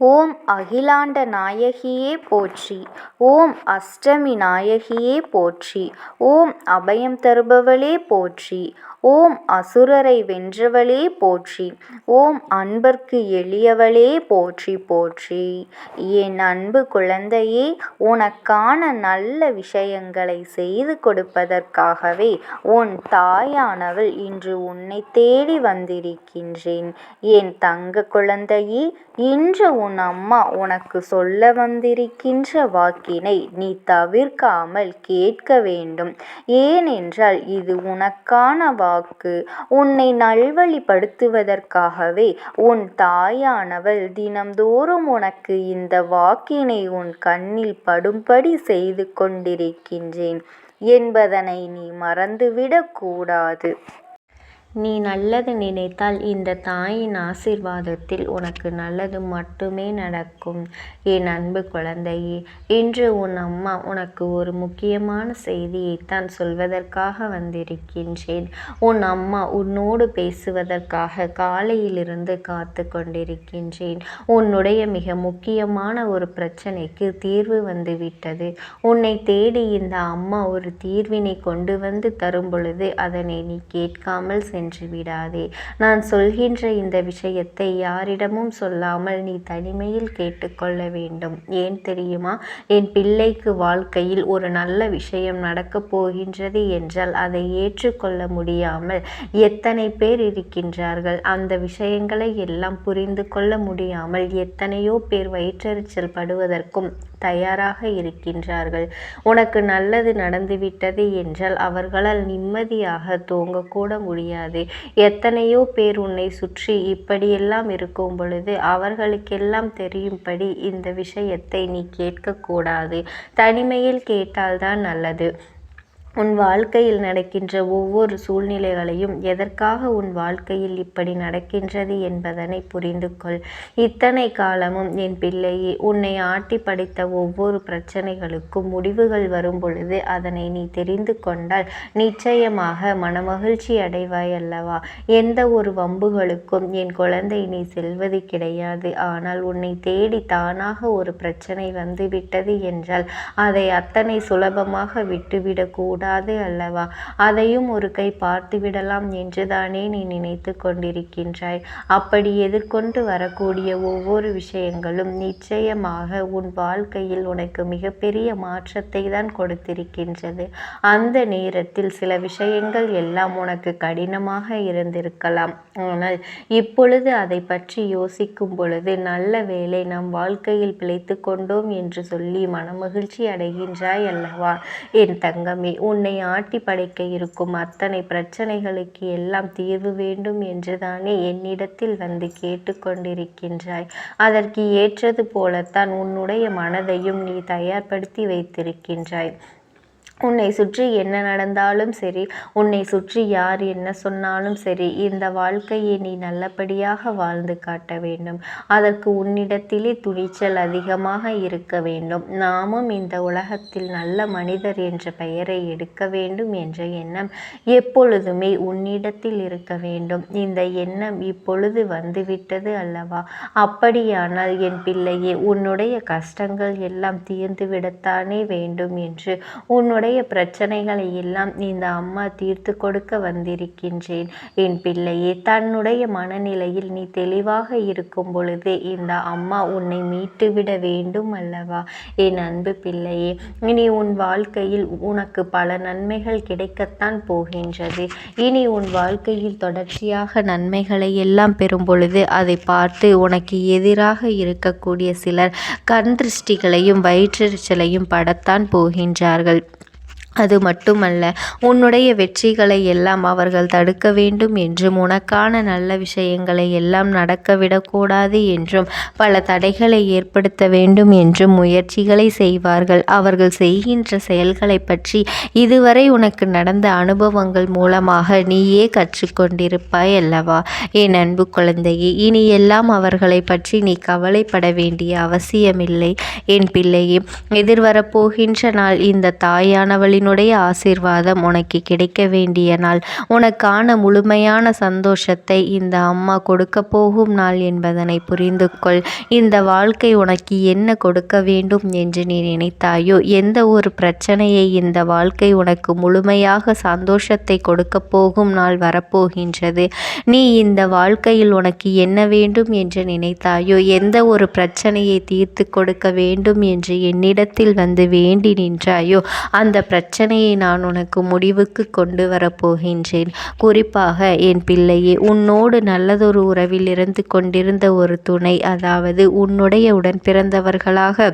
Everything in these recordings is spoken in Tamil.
ஓம் அகிலாண்ட நாயகியே போற்றி. ஓம் அஷ்டமி நாயகியே போற்றி. ஓம் அபயம் தருபவளே போற்றி. ஓம் அசுரரை வென்றவளே போற்றி. ஓம் அன்பர்க்கு எளியவளே போற்றி போற்றி. என் அன்பு குழந்தையே, உனக்கான நல்ல விஷயங்களை செய்து கொடுப்பதற்காகவே உன் தாயானவள் இன்று உன்னை தேடி வந்திருக்கின்றேன். என் தங்க குழந்தையே, இன்று உன் அம்மா உனக்கு சொல்ல வந்திருக்கின்ற வாக்கினை நீ தவிர்க்காமல் கேட்க வேண்டும். ஏனென்றால் இது உனக்கான வாக்கு. உன்னை நல்வழிப்படுத்துவதற்காகவே உன் தாயானவள் தினம்தோறும் உனக்கு இந்த வாக்கினை உன் கண்ணில் படும்படி செய்து கொண்டிருக்கின்றேன் என்பதனை நீ மறந்துவிடக் கூடாது. நீ நல்லது நினைத்தால் இந்த தாயின் ஆசீர்வாதத்தில் உனக்கு நல்லது மட்டுமே நடக்கும். என் அன்பு குழந்தையே, இன்று உன் அம்மா உனக்கு ஒரு முக்கியமான செய்தியைத்தான் சொல்வதற்காக வந்திருக்கின்றேன். உன் அம்மா உன்னோடு பேசுவதற்காக காலையிலிருந்து காத்து கொண்டிருக்கின்றேன். உன்னுடைய மிக முக்கியமான ஒரு பிரச்சனைக்கு தீர்வு வந்துவிட்டது. உன்னை தேடி இந்த அம்மா ஒரு தீர்வினை கொண்டு வந்து தரும் பொழுது அதனை நீ கேட்காமல் சென்று விடாதே. நான் சொல்கின்ற இந்த விஷயத்தை யாரிடமும் சொல்லாமல் நீ தனிமையில் கேட்டுக்கொள்ள வேண்டும். ஏன் தெரியுமா? என் பிள்ளைக்கு வாழ்க்கையில் ஒரு நல்ல விஷயம் நடக்கப் போகின்றது என்றால் அதை ஏற்றுக்கொள்ள முடியாமல் எத்தனை பேர் இருக்கின்றார்கள். அந்த விஷயங்களை எல்லாம் புரிந்து கொள்ள முடியாமல் எத்தனையோ பேர் வயிற்றெரிச்சல் படுவதற்கும் தயாராக இருக்கின்றார்கள். உனக்கு நல்லது நடந்துவிட்டது என்றால் அவர்களால் நிம்மதியாக தூங்கக்கூட முடியாது. எத்தனையோ பேர் உன்னை சுற்றி இப்படியெல்லாம் இருக்கும் பொழுது அவர்களுக்கெல்லாம் தெரியும்படி இந்த விஷயத்தை நீ கேட்கக்கூடாது. தனிமையில் கேட்டால்தான் நல்லது. உன் வாழ்க்கையில் நடக்கின்ற ஒவ்வொரு சூழ்நிலைகளையும் எதற்காக உன் வாழ்க்கையில் இப்படி நடக்கின்றது என்பதனை புரிந்து கொள். இத்தனை காலமும் என் பிள்ளையே, உன்னை ஆட்டி படைத்த ஒவ்வொரு பிரச்சனைகளுக்கும் முடிவுகள் வரும் பொழுது அதனை நீ தெரிந்து கொண்டால் நிச்சயமாக மனமகிழ்ச்சி அடைவாய் அல்லவா? எந்த ஒரு வம்புகளுக்கும் என் குழந்தை நீ செல்வது கிடையாது. ஆனால் உன்னை தேடி தானாக ஒரு பிரச்சனை வந்துவிட்டது என்றால் அதை அத்தனை சுலபமாக விட்டுவிடக்கூடாது அல்லவா? அதையும் ஒரு கை பார்த்து விடலாம் என்றுதானே நீ நினைத்து கொண்டிருக்கின்றாய். அப்படி எதிர்கொண்டு வரக்கூடிய ஒவ்வொரு விஷயங்களும் நிச்சயமாக உன் வாழ்க்கையில் உனக்கு மிகப்பெரிய மாற்றத்தை தான் கொடுத்திருக்கின்றது. அந்த நேரத்தில் சில விஷயங்கள் எல்லாம் உனக்கு கடினமாக இருந்திருக்கலாம். ஆனால் இப்பொழுது அதை பற்றி யோசிக்கும் பொழுது நல்ல வேளை நம் வாழ்க்கையில் பிழைத்து கொண்டோம் என்று சொல்லி மனமகிழ்ச்சி அடைகின்றாய் அல்லவா? என் தங்கமே, உன்னை ஆட்டி படைக்க இருக்கும் அத்தனை பிரச்சனைகளுக்கு எல்லாம் தீர்வு வேண்டும் என்றுதானே என்னிடத்தில் வந்து கேட்டுக்கொண்டிருக்கின்றாய். அதற்கு ஏற்றது போலத்தான் உன்னுடைய மனதையும் நீ தயார்படுத்தி வைத்திருக்கின்றாய். உன்னை சுற்றி என்ன நடந்தாலும் சரி, உன்னை சுற்றி யார் என்ன சொன்னாலும் சரி, இந்த வாழ்க்கையை நீ நல்லபடியாக வாழ்ந்து காட்ட வேண்டும். அதற்கு உன்னிடத்திலே துணிச்சல் அதிகமாக இருக்க வேண்டும். நாமும் இந்த உலகத்தில் நல்ல மனிதர் என்ற பெயரை எடுக்க வேண்டும் என்ற எண்ணம் எப்பொழுதுமே உன்னிடத்தில் இருக்க வேண்டும். இந்த எண்ணம் இப்பொழுது வந்துவிட்டது அல்லவா? அப்படியானால் என் பிள்ளையே, உன்னுடைய கஷ்டங்கள் எல்லாம் தீர்ந்துவிடத்தானே வேண்டும் என்று உன்னுடைய பிரச்சனைகளை எல்லாம் இந்த அம்மா தீர்த்து கொடுக்க வந்திருக்கின்றேன். என் பிள்ளையே, தன்னுடைய மனநிலையில் நீ தெளிவாக இருக்கும் பொழுது இந்த அம்மா உன்னை மீட்டுவிட வேண்டும் அல்லவா? என் அன்பு பிள்ளையே, இனி உன் வாழ்க்கையில் உனக்கு பல நன்மைகள் கிடைக்கத்தான் போகின்றது. இனி உன் வாழ்க்கையில் தொடர்ச்சியாக நன்மைகளை எல்லாம் பெறும் பொழுது அதை பார்த்து உனக்கு எதிராக இருக்கக்கூடிய சிலர் கண் திருஷ்டிகளையும் வயிற்றெரிச்சலையும் படத்தான் போகின்றார்கள். அது மட்டுமல்ல, உன்னுடைய வெற்றிகளை எல்லாம் அவர்கள் தடுக்க வேண்டும் என்றும் உனக்கான நல்ல விஷயங்களை எல்லாம் நடக்கவிடக்கூடாது என்றும் பல தடைகளை ஏற்படுத்த வேண்டும் என்றும் முயற்சிகளை செய்வார்கள். அவர்கள் செய்கின்ற செயல்களை பற்றி இதுவரை உனக்கு நடந்த அனுபவங்கள் மூலமாக நீயே கற்றுக்கொண்டிருப்பாய் அல்லவா? என் அன்பு குழந்தையே, இனி எல்லாம் அவர்களை பற்றி நீ கவலைப்பட வேண்டிய அவசியமில்லை. என் பிள்ளையே, எதிர்வரப்போகின்ற நாள் இந்த தாயானவளின் என்னுடைய ஆசீர்வாதம் உனக்கு கிடைக்க வேண்டிய நாள். உனக்கான முழுமையான சந்தோஷத்தை இந்த அம்மா கொடுக்க போகும் நாள் என்பதனை புரிந்து கொள். இந்த வாழ்க்கை உனக்கு என்ன கொடுக்க வேண்டும் என்று நீ நினைத்தாயோ, எந்த ஒரு பிரச்சனையை இந்த வாழ்க்கை உனக்கு முழுமையாக சந்தோஷத்தை கொடுக்க போகும் நாள் வரப்போகின்றது. நீ இந்த வாழ்க்கையில் உனக்கு என்ன வேண்டும் என்று நினைத்தாயோ, எந்த ஒரு பிரச்சனையை தீர்த்து கொடுக்க வேண்டும் என்று என்னிடத்தில் வந்து வேண்டி நின்றாயோ, அந்த பிரச்சனையை நான் உனக்கு முடிவுக்கு கொண்டு வரப்போகின்றேன். குறிப்பாக என் பிள்ளையே, உன்னோடு நல்லதொரு உறவில் இருந்து கொண்டிருந்த ஒரு துணை, அதாவது உன்னுடைய உடன் பிறந்தவர்களாக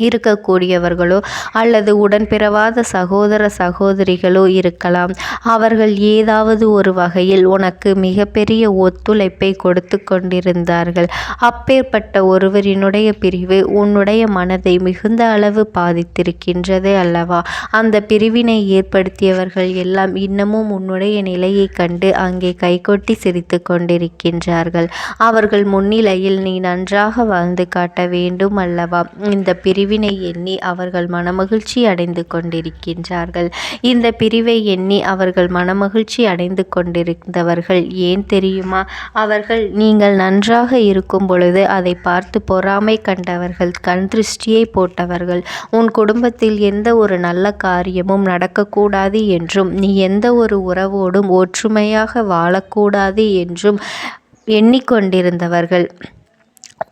இருக்கக்கூடியவர்களோ அல்லது உடன்பிறவாத சகோதர சகோதரிகளோ இருக்கலாம். அவர்கள் ஏதாவது ஒரு வகையில் உனக்கு மிகப்பெரிய ஒத்துழைப்பை கொடுத்து கொண்டிருந்தார்கள். அப்பேற்பட்ட ஒருவரினுடைய பிரிவு உன்னுடைய மனதை மிகுந்த அளவு பாதித்திருக்கின்றது அல்லவா? அந்த பிரிவினை ஏற்படுத்தியவர்கள் எல்லாம் இன்னமும் உன்னுடைய நிலையை கண்டு அங்கே கைகொட்டி சிரித்து கொண்டிருக்கின்றார்கள். அவர்கள் முன்னிலையில் நீ நன்றாக வாழ்ந்து காட்ட வேண்டும் அல்லவா? இந்த பிரிவினை எண்ணி அவர்கள் மனமகிழ்ச்சி அடைந்து கொண்டிருக்கின்றார்கள். இந்த பிரிவை எண்ணி அவர்கள் மனமகிழ்ச்சி அடைந்து கொண்டிருந்தவர்கள் ஏன் தெரியுமா? அவர்கள் நீங்கள் நன்றாக இருக்கும் பொழுது அதை பார்த்து பொறாமை கண்டவர்கள், கண் திருஷ்டியை போட்டவர்கள். உன் குடும்பத்தில் எந்த ஒரு நல்ல காரியமும் நடக்கக்கூடாது என்றும், நீ எந்த ஒரு உறவோடும் ஒற்றுமையாக வாழக்கூடாது என்றும் எண்ணிக்கொண்டிருந்தவர்கள்.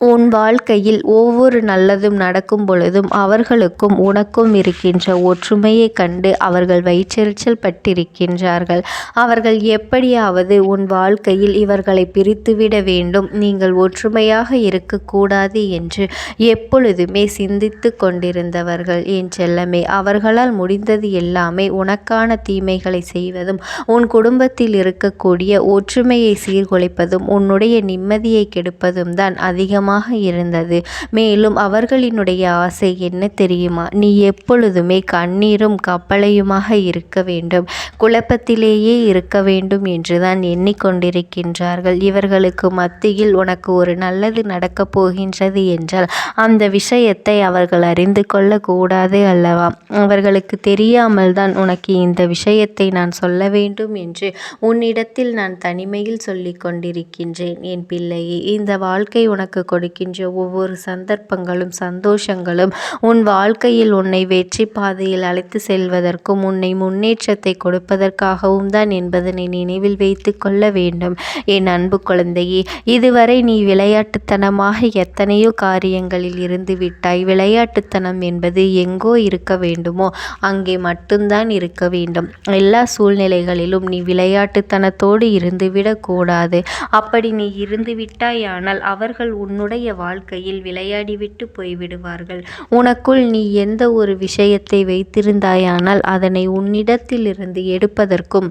உன் வாழ்க்கையில் ஒவ்வொரு நல்லதும் நடக்கும் பொழுதும் அவர்களுக்கும் உனக்கும் இருக்கின்ற ஒற்றுமையை கண்டு அவர்கள் வயிற்றெரிச்சல் பட்டிருக்கின்றார்கள். அவர்கள் எப்படியாவது உன் வாழ்க்கையில் இவர்களை பிரித்துவிட வேண்டும், நீங்கள் ஒற்றுமையாக இருக்கக்கூடாது என்று எப்பொழுதுமே சிந்தித்து கொண்டிருந்தவர்கள். என் செல்லமே, அவர்களால் முடிந்தது எல்லாமே உனக்கான தீமைகளை செய்வதும், உன் குடும்பத்தில் இருக்கக்கூடிய ஒற்றுமையை சீர்குலைப்பதும், உன்னுடைய நிம்மதியை கெடுப்பதும் தான் அதிகமாக இருந்தது. மேலும் அவர்களினுடைய ஆசை என்ன தெரியுமா? நீ எப்பொழுதுமே கண்ணீரும் கப்பலையுமாக இருக்க வேண்டும், குழப்பத்திலேயே இருக்க வேண்டும் என்றுதான் எண்ணிக்கொண்டிருக்கின்றார்கள். இவர்களுக்கு மத்தியில் உனக்கு ஒரு நல்லது நடக்கப் போகின்றது என்றால் அந்த விஷயத்தை அவர்கள் அறிந்து கொள்ள கூடாது அல்லவா? அவர்களுக்கு தெரியாமல் தான் உனக்கு இந்த விஷயத்தை நான் சொல்ல வேண்டும் என்று உன்னிடத்தில் நான் தனிமையில் சொல்லிக் கொண்டிருக்கின்றேன். என் பிள்ளையே, இந்த வாழ்க்கை உனக்கு கொடுக்கின்ற ஒவ்வொரு சந்தர்ப்பங்களும் சந்தோஷங்களும் உன் வாழ்க்கையில் உன்னை வெற்றி பாதையில் அழைத்து செல்வதற்கும் உன்னை முன்னேற்றத்தை கொடுப்பதற்காகவும் தான் என்பதனை நினைவில் வைத்து கொள்ள வேண்டும். என் அன்பு குழந்தையே, இதுவரை நீ விளையாட்டுத்தனமாக எத்தனையோ காரியங்களில் இருந்து விட்டாய். விளையாட்டுத்தனம் என்பது எங்கோ இருக்க வேண்டுமோ அங்கே மட்டும்தான் இருக்க வேண்டும். எல்லா சூழ்நிலைகளிலும் நீ விளையாட்டுத்தனத்தோடு இருந்துவிடக் கூடாது. அப்படி நீ இருந்து விட்டாயானால் அவர்கள் உன்னுடைய வாழ்க்கையில் விளையாடிவிட்டு போய்விடுவார்கள். உனக்குள் நீ எந்த ஒரு விஷயத்தை வைத்திருந்தாயானால் அதனை உன்னிடத்திலிருந்து எடுப்பதற்கும்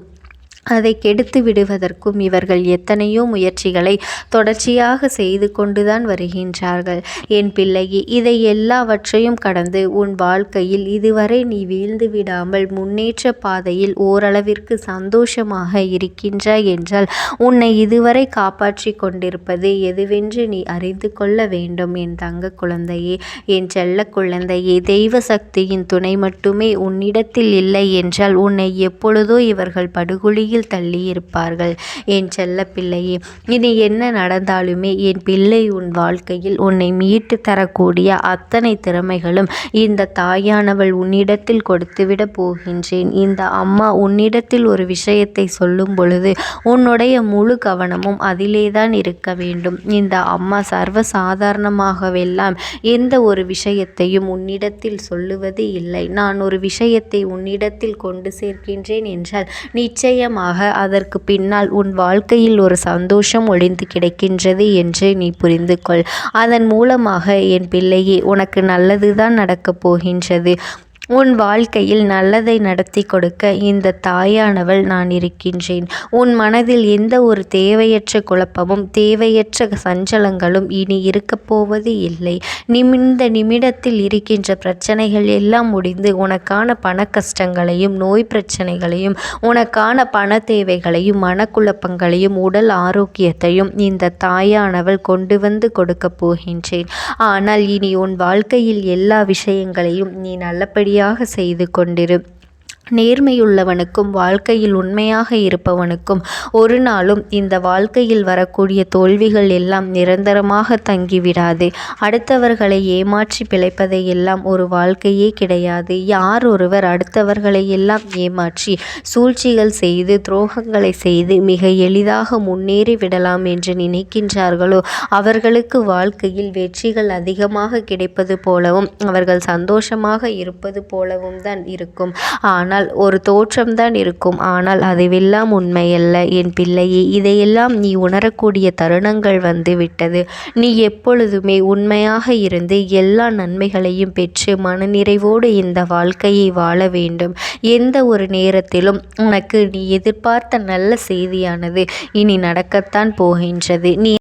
அதை கெடுத்து விடுவதற்கும் இவர்கள் எத்தனையோ முயற்சிகளை தொடர்ச்சியாக செய்து கொண்டுதான் வருகின்றார்கள். என் பிள்ளையே, இதை எல்லாவற்றையும் கடந்து உன் வாழ்க்கையில் இதுவரை நீ வீழ்ந்து விடாமல் முன்னேற்ற பாதையில் ஓரளவிற்கு சந்தோஷமாக இருக்கின்றாய் என்றால் உன்னை இதுவரை காப்பாற்றி கொண்டிருப்பது எதுவென்று நீ அறிந்து கொள்ள வேண்டும். என் தங்க குழந்தையே, என் செல்ல குழந்தையே, தெய்வ சக்தியின் துணை மட்டுமே உன்னிடத்தில் இல்லை என்றால் உன்னை எப்பொழுதோ இவர்கள் படுகொலியில் தள்ளியிருப்பார்கள். என் செல்ல பிள்ளையே, இனி என்ன நடந்தாலுமே என் பிள்ளை உன் வாழ்க்கையில் உன்னை மீட்டு தரக்கூடிய அத்தனை திறமைகளும் இந்த தாயானவள் உன்னிடத்தில் கொடுத்துவிட போகின்றேன். இந்த அம்மா உன்னிடத்தில் ஒரு விஷயத்தை சொல்லும் பொழுது உன்னுடைய முழு கவனமும் அதிலேதான் இருக்க வேண்டும். இந்த அம்மா சர்வசாதாரணமாகவெல்லாம் எந்த ஒரு விஷயத்தையும் உன்னிடத்தில் சொல்லுவது இல்லை. நான் ஒரு விஷயத்தை உன்னிடத்தில் கொண்டு சேர்க்கின்றேன் என்றால் நிச்சயமாக அதற்கு பின்னால் உன் வாழ்க்கையில் ஒரு சந்தோஷம் ஒளிந்து கிடக்கின்றது என்று நீ புரிந்து கொள். அதன் மூலமாக என் பிள்ளையே, உனக்கு நல்லதுதான் நடக்கப் போகின்றது. உன் வாழ்க்கையில் நல்லதை நடத்தி கொடுக்க இந்த தாயானவள் நான் இருக்கின்றேன். உன் மனதில் எந்த ஒரு தேவையற்ற குழப்பமும் தேவையற்ற சஞ்சலங்களும் இனி இருக்கப் போவது இல்லை. இந்த நிமிடத்தில் இருக்கின்ற பிரச்சனைகள் எல்லாம் முடிந்து உனக்கான பண கஷ்டங்களையும் நோய் பிரச்சனைகளையும் உனக்கான பண தேவைகளையும் மனக்குழப்பங்களையும் உடல் ஆரோக்கியத்தையும் இந்த தாயானவள் கொண்டு வந்து கொடுக்க போகின்றேன். ஆனால் இனி உன் வாழ்க்கையில் எல்லா விஷயங்களையும் நீ நல்லபடியாக செய்து கொண்டிரு. நேர்மையுள்ளவனுக்கும் வாழ்க்கையில் உண்மையாக இருப்பவனுக்கும் ஒரு நாளும் இந்த வாழ்க்கையில் வரக்கூடிய தோல்விகள் எல்லாம் நிரந்தரமாக தங்கிவிடாது. அடுத்தவர்களை ஏமாற்றி பிழைப்பதை எல்லாம் ஒரு வாழ்க்கையே கிடையாது. யார் ஒருவர் அடுத்தவர்களை எல்லாம் ஏமாற்றி சூழ்ச்சிகள் செய்து துரோகங்களை செய்து மிக எளிதாக முன்னேறி விடலாம் என்று நினைக்கின்றார்களோ அவர்களுக்கு வாழ்க்கையில் வெற்றிகள் அதிகமாக கிடைப்பது போலவும் அவர்கள் சந்தோஷமாக இருப்பது போலவும் தான் இருக்கும். ஆனால் ஒரு தோற்றம்தான் இருக்கும். ஆனால் அதுவெல்லாம் உண்மையல்ல என் பிள்ளையே. இதையெல்லாம் நீ உணரக்கூடிய தருணங்கள் வந்து விட்டது. நீ எப்பொழுதுமே உண்மையாக இருந்து எல்லா நன்மைகளையும் பெற்று மனநிறைவோடு இந்த வாழ்க்கையை வாழ வேண்டும். எந்த ஒரு நேரத்திலும் உனக்கு நீ எதிர்பார்த்த நல்ல செய்தியானது இனி நடக்கத்தான் போகின்றது. நீ